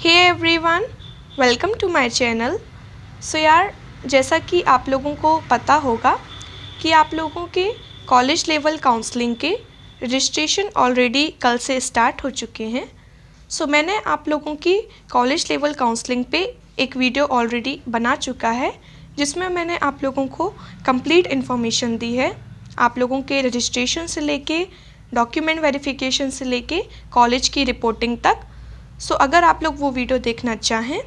Hey everyone, welcome to my channel. So यार, जैसा कि आप लोगों को पता होगा कि आप लोगों के कॉलेज लेवल काउंसलिंग के रजिस्ट्रेशन ऑलरेडी कल से स्टार्ट हो चुके हैं। सो मैंने आप लोगों की कॉलेज लेवल काउंसलिंग पे एक वीडियो ऑलरेडी बना चुका है, जिसमें मैंने आप लोगों को कंप्लीट इन्फॉर्मेशन दी है, आप लोगों के रजिस्ट्रेशन से लेके डॉक्यूमेंट वेरिफिकेशन से लेके कॉलेज की रिपोर्टिंग तक। सो अगर आप लोग वो वीडियो देखना चाहें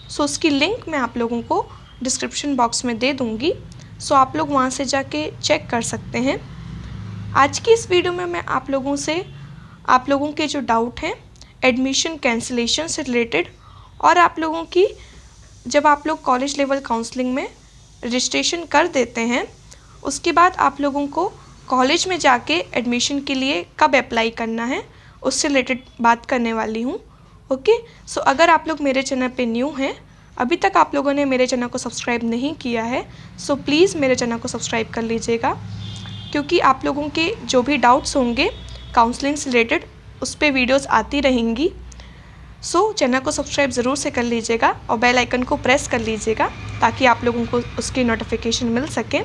सो उसकी लिंक मैं आप लोगों को डिस्क्रिप्शन बॉक्स में दे दूँगी। सो आप लोग वहाँ से जाके चेक कर सकते हैं। आज की इस वीडियो में मैं आप लोगों के जो डाउट हैं एडमिशन कैंसिलेशन से रिलेटेड, और आप लोगों की जब आप लोग कॉलेज लेवल काउंसलिंग में रजिस्ट्रेशन कर देते हैं उसके बाद आप लोगों को कॉलेज में जाके एडमिशन के लिए कब अप्लाई करना है उससे रिलेटेड बात करने वाली हूँ। ओके, सो अगर आप लोग मेरे चैनल पे न्यू हैं, अभी तक आप लोगों ने मेरे चैनल को सब्सक्राइब नहीं किया है, सो प्लीज़ मेरे चैनल को सब्सक्राइब कर लीजिएगा, क्योंकि आप लोगों के जो भी डाउट्स होंगे काउंसलिंग से रिलेटेड उस पर वीडियोज़ आती रहेंगी। सो चैनल को सब्सक्राइब ज़रूर से कर लीजिएगा और बेल आइकन को प्रेस कर लीजिएगा ताकि आप लोगों को उसकी नोटिफिकेशन मिल सके।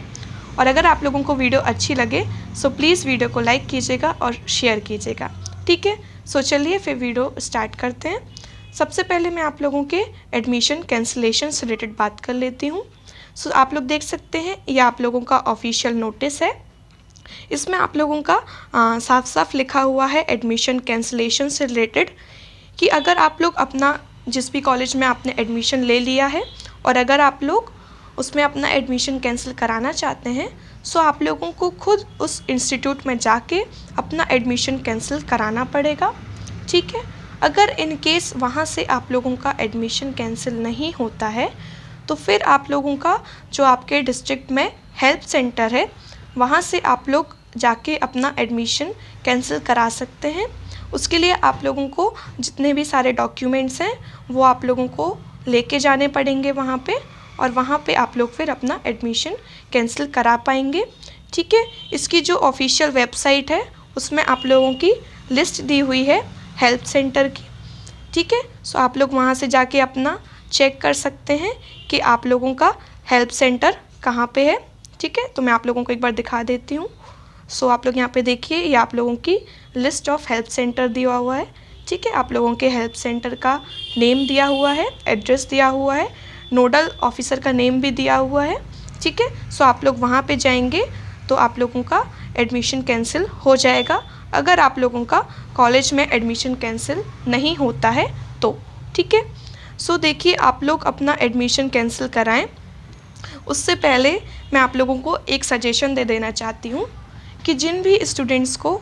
और अगर आप लोगों को वीडियो अच्छी लगे सो प्लीज़ वीडियो को लाइक कीजिएगा और शेयर कीजिएगा, ठीक है। सो चलिए फिर वीडियो स्टार्ट करते हैं। सबसे पहले मैं आप लोगों के एडमिशन कैंसिलेशन से रिलेटेड बात कर लेती हूँ। सो आप लोग देख सकते हैं ये आप लोगों का ऑफिशियल नोटिस है। इसमें आप लोगों का साफ साफ लिखा हुआ है एडमिशन कैंसिलेशन से रिलेटेड कि अगर आप लोग अपना जिस भी कॉलेज में आपने एडमिशन ले लिया है और अगर आप लोग उसमें अपना एडमिशन कैंसिल कराना चाहते हैं सो आप लोगों को खुद उस इंस्टीट्यूट में जाके अपना एडमिशन कैंसिल कराना पड़ेगा, ठीक है। अगर इन केस वहाँ से आप लोगों का एडमिशन कैंसिल नहीं होता है तो फिर आप लोगों का जो आपके डिस्ट्रिक्ट में हेल्प सेंटर है वहाँ से आप लोग जाके अपना एडमिशन कैंसिल करा सकते हैं। उसके लिए आप लोगों को जितने भी सारे डॉक्यूमेंट्स हैं वो आप लोगों को लेके जाने पड़ेंगे वहाँ पे, और वहाँ पे आप लोग फिर अपना एडमिशन कैंसिल करा पाएंगे, ठीक है। इसकी जो ऑफिशियल वेबसाइट है उसमें आप लोगों की लिस्ट दी हुई है हेल्प सेंटर की, ठीक है। सो आप लोग वहाँ से जाके अपना चेक कर सकते हैं कि आप लोगों का हेल्प सेंटर कहाँ पे है, ठीक है। तो मैं आप लोगों को एक बार दिखा देती हूँ। सो आप लोग यहाँ पे देखिए, ये आप लोगों की लिस्ट ऑफ हेल्प सेंटर दिया हुआ है, ठीक है। आप लोगों के हेल्प सेंटर का नेम दिया हुआ है, एड्रेस दिया हुआ है, नोडल ऑफिसर का नेम भी दिया हुआ है, ठीक है। सो आप लोग वहाँ पे जाएंगे तो आप लोगों का एडमिशन कैंसिल हो जाएगा अगर आप लोगों का कॉलेज में एडमिशन कैंसिल नहीं होता है तो, ठीक है। सो देखिए, आप लोग अपना एडमिशन कैंसिल कराएं उससे पहले मैं आप लोगों को एक सजेशन दे देना चाहती हूँ कि जिन भी स्टूडेंट्स को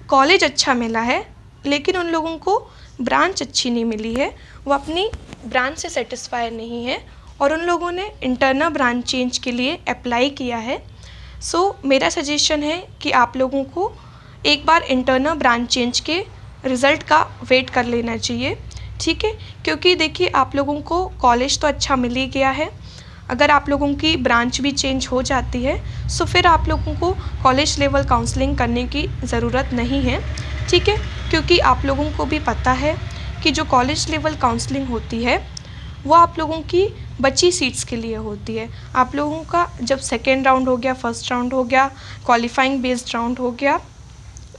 कॉलेज अच्छा मिला है लेकिन उन लोगों को ब्रांच अच्छी नहीं मिली है, वो अपनी ब्रांच से सेटिस्फाई नहीं है और उन लोगों ने इंटरनल ब्रांच चेंज के लिए अप्लाई किया है, सो मेरा सजेशन है कि आप लोगों को एक बार इंटरनल ब्रांच चेंज के रिज़ल्ट का वेट कर लेना चाहिए, ठीक है। क्योंकि देखिए, आप लोगों को कॉलेज तो अच्छा मिल ही गया है, अगर आप लोगों की ब्रांच भी चेंज हो जाती है सो फिर आप लोगों को कॉलेज लेवल काउंसलिंग करने की ज़रूरत नहीं है, ठीक है। क्योंकि आप लोगों को भी पता है कि जो कॉलेज लेवल काउंसलिंग होती है वो आप लोगों की बची सीट्स के लिए होती है। आप लोगों का जब सेकेंड राउंड हो गया, फर्स्ट राउंड हो गया, क्वालिफाइंग बेस्ड राउंड हो गया,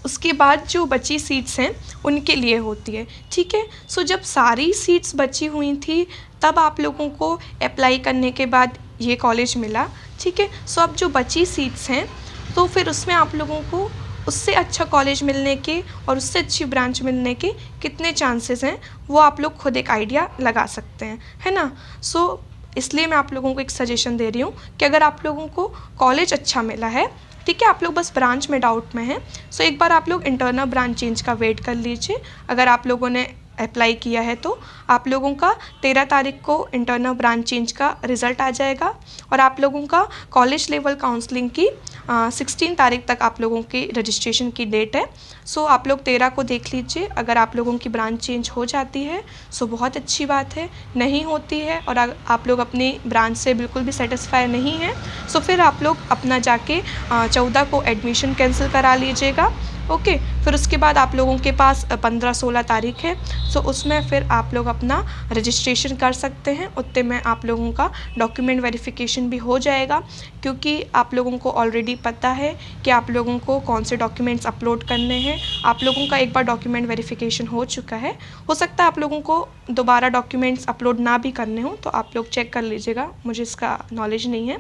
उसके बाद जो बची सीट्स हैं उनके लिए होती है, ठीक है। सो जब सारी सीट्स बची हुई थी तब आप लोगों को अप्लाई करने के बाद ये कॉलेज मिला, ठीक है। सो अब जो बची सीट्स हैं तो फिर उसमें आप लोगों को उससे अच्छा कॉलेज मिलने के और उससे अच्छी ब्रांच मिलने के कितने चांसेस हैं वो आप लोग खुद एक आइडिया लगा सकते हैं, है ना। सो इसलिए मैं आप लोगों को एक सजेशन दे रही हूँ कि अगर आप लोगों को कॉलेज अच्छा मिला है, ठीक है, आप लोग बस ब्रांच में डाउट में हैं, सो एक बार आप लोग इंटरनल ब्रांच चेंज का वेट कर लीजिए। अगर आप लोगों ने अप्लाई किया है तो आप लोगों का 13 तारीख को इंटरनल ब्रांच चेंज का रिज़ल्ट आ जाएगा और आप लोगों का कॉलेज लेवल काउंसलिंग की 16 तारीख तक आप लोगों की रजिस्ट्रेशन की डेट है। सो आप लोग 13 को देख लीजिए, अगर आप लोगों की ब्रांच चेंज हो जाती है सो बहुत अच्छी बात है, नहीं होती है और आप लोग अपनी ब्रांच से बिल्कुल भी सेटिस्फाई नहीं है सो फिर आप लोग अपना जाके 14 को एडमिशन कैंसिल करा लीजिएगा ओके, फिर उसके बाद आप लोगों के पास 15-16 तारीख है, सो उसमें फिर आप लोग अपना रजिस्ट्रेशन कर सकते हैं। उतने में आप लोगों का डॉक्यूमेंट वेरिफिकेशन भी हो जाएगा, क्योंकि आप लोगों को ऑलरेडी पता है कि आप लोगों को कौन से डॉक्यूमेंट्स अपलोड करने हैं। आप लोगों का एक बार डॉक्यूमेंट वेरिफिकेशन हो चुका है, हो सकता है आप लोगों को दोबारा डॉक्यूमेंट्स अपलोड ना भी करने हो, तो आप लोग चेक कर लीजिएगा, मुझे इसका नॉलेज नहीं है,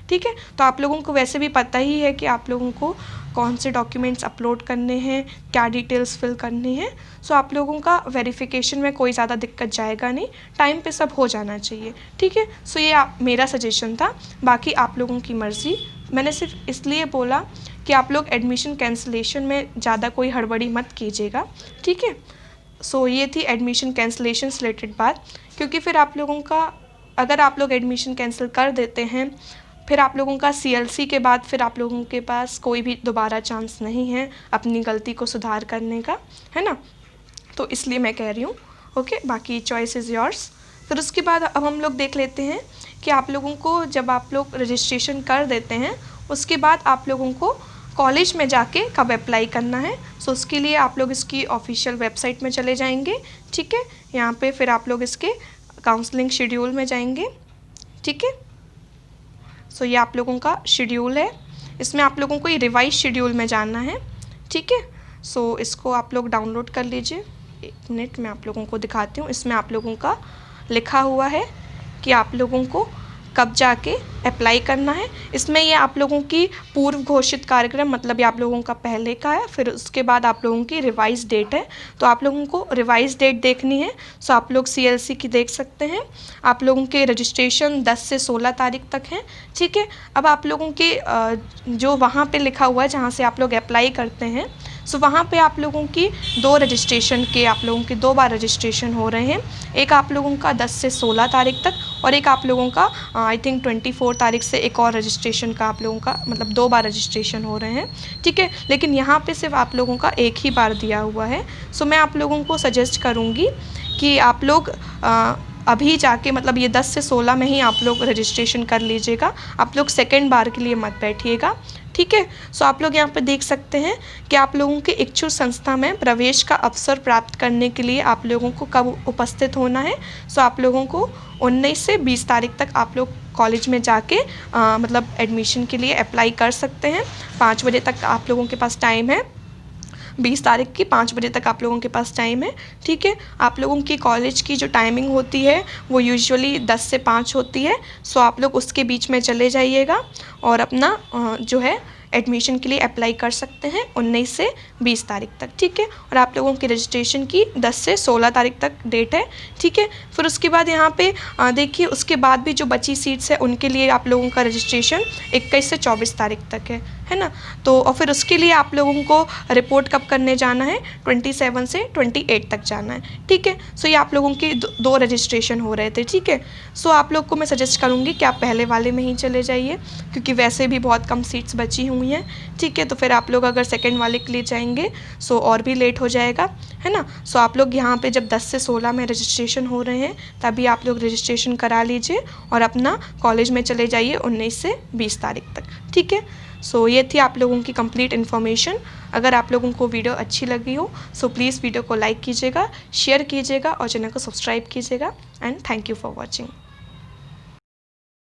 ठीक है। तो आप लोगों को वैसे भी पता ही है कि आप लोगों को कौन से डॉक्यूमेंट्स अपलोड करने हैं, क्या डिटेल्स फिल करनी है। सो आप लोगों का वेरिफिकेशन में कोई ज़्यादा दिक्कत जाएगा नहीं, टाइम पे सब हो जाना चाहिए, ठीक है। सो ये मेरा सजेशन था, बाकी आप लोगों की मर्ज़ी। मैंने सिर्फ इसलिए बोला कि आप लोग एडमिशन कैंसिलेशन में ज़्यादा कोई हड़बड़ी मत कीजिएगा, ठीक है। सो ये थी एडमिशन कैंसिलेशन से रिलेटेड बात, क्योंकि फिर आप लोगों का, अगर आप लोग एडमिशन कैंसिल कर देते हैं, फिर आप लोगों का CLC के बाद फिर आप लोगों के पास कोई भी दोबारा चांस नहीं है अपनी गलती को सुधार करने का, है ना। तो इसलिए मैं कह रही हूँ, ओके। बाकी चॉइस इज़ योर्स। फिर उसके बाद अब हम लोग देख लेते हैं कि आप लोगों को जब आप लोग रजिस्ट्रेशन कर देते हैं, उसके बाद आप लोगों को कॉलेज में जाके कब अप्लाई करना है। सो उसके लिए आप लोग इसकी ऑफिशियल वेबसाइट में चले जाएंगे, ठीक है। यहाँ पे फिर आप लोग इसके काउंसलिंग शेड्यूल में जाएंगे, ठीक है। सो ये आप लोगों का शेड्यूल है, इसमें आप लोगों को ये रिवाइज शेड्यूल में जाना है, ठीक है। सो इसको आप लोग डाउनलोड कर लीजिए। एक मिनट में आप लोगों को दिखाती हूँ। इसमें आप लोगों का लिखा हुआ है कि आप लोगों को कब जाके अप्लाई करना है। इसमें ये आप लोगों की पूर्व घोषित कार्यक्रम, मतलब ये आप लोगों का पहले का है, फिर उसके बाद आप लोगों की रिवाइज डेट है। तो आप लोगों को रिवाइज डेट देखनी है, सो आप लोग CLC की देख सकते हैं। आप लोगों के रजिस्ट्रेशन 10 से 16 तारीख तक है, ठीक है। अब आप लोगों के जो वहाँ पे लिखा हुआ है जहाँ से आप लोग अप्लाई करते हैं, सो वहाँ पे आप लोगों की 2 रजिस्ट्रेशन के, आप लोगों के 2 बार रजिस्ट्रेशन हो रहे हैं। एक आप लोगों का 10 से 16 तारीख तक, और एक आप लोगों का आई थिंक 24 तारीख से एक और रजिस्ट्रेशन का आप लोगों का, मतलब 2 बार रजिस्ट्रेशन हो रहे हैं, ठीक है। लेकिन यहाँ पे सिर्फ आप लोगों का एक ही बार दिया हुआ है। सो मैं आप लोगों को सजेस्ट करूँगी कि आप लोग अभी जाके, मतलब ये 10 से 16 में ही आप लोग रजिस्ट्रेशन कर लीजिएगा। आप लोग सेकेंड बार के लिए मत बैठिएगा, ठीक है। सो आप लोग यहाँ पे देख सकते हैं कि आप लोगों के इच्छुक संस्था में प्रवेश का अवसर प्राप्त करने के लिए आप लोगों को कब उपस्थित होना है। सो आप लोगों को 19 से 20 तारीख तक आप लोग कॉलेज में जाके मतलब एडमिशन के लिए अप्लाई कर सकते हैं। 5 बजे तक आप लोगों के पास टाइम है, 20 तारीख की 5 बजे तक आप लोगों के पास टाइम है, ठीक है। आप लोगों की कॉलेज की जो टाइमिंग होती है वो यूजुअली 10 से 5 होती है। सो आप लोग उसके बीच में चले जाइएगा और अपना जो है एडमिशन के लिए अप्लाई कर सकते हैं 19 से 20 तारीख तक, ठीक है। और आप लोगों की रजिस्ट्रेशन की 10 से 16 तारीख तक डेट है, ठीक है। फिर उसके बाद यहाँ पे देखिए, उसके बाद भी जो बची सीट्स है उनके लिए आप लोगों का रजिस्ट्रेशन 21 से 24 तारीख तक है ना। तो और फिर उसके लिए आप लोगों को रिपोर्ट कब करने जाना है, 27 से 28 तक जाना है, ठीक है। सो ये आप लोगों के 2 रजिस्ट्रेशन हो रहे थे, ठीक है। सो आप लोग को मैं सजेस्ट करूँगी कि आप पहले वाले में ही चले जाइए, क्योंकि वैसे भी बहुत कम सीट्स बची हुई हैं, ठीक है। तो फिर आप लोग अगर सेकेंड वाले के लिए जाएंगे सो और भी लेट हो जाएगा, है ना। सो आप लोग यहाँ पे जब 10 से 16 में रजिस्ट्रेशन हो रहे हैं तभी आप लोग रजिस्ट्रेशन करा लीजिए और अपना कॉलेज में चले जाइए 19 से 20 तारीख तक, ठीक है। सो ये थी आप लोगों की कंप्लीट इन्फॉर्मेशन। अगर आप लोगों को वीडियो अच्छी लगी हो सो प्लीज़ वीडियो को लाइक कीजिएगा, शेयर कीजिएगा और चैनल को सब्सक्राइब कीजिएगा। And thank you for watching.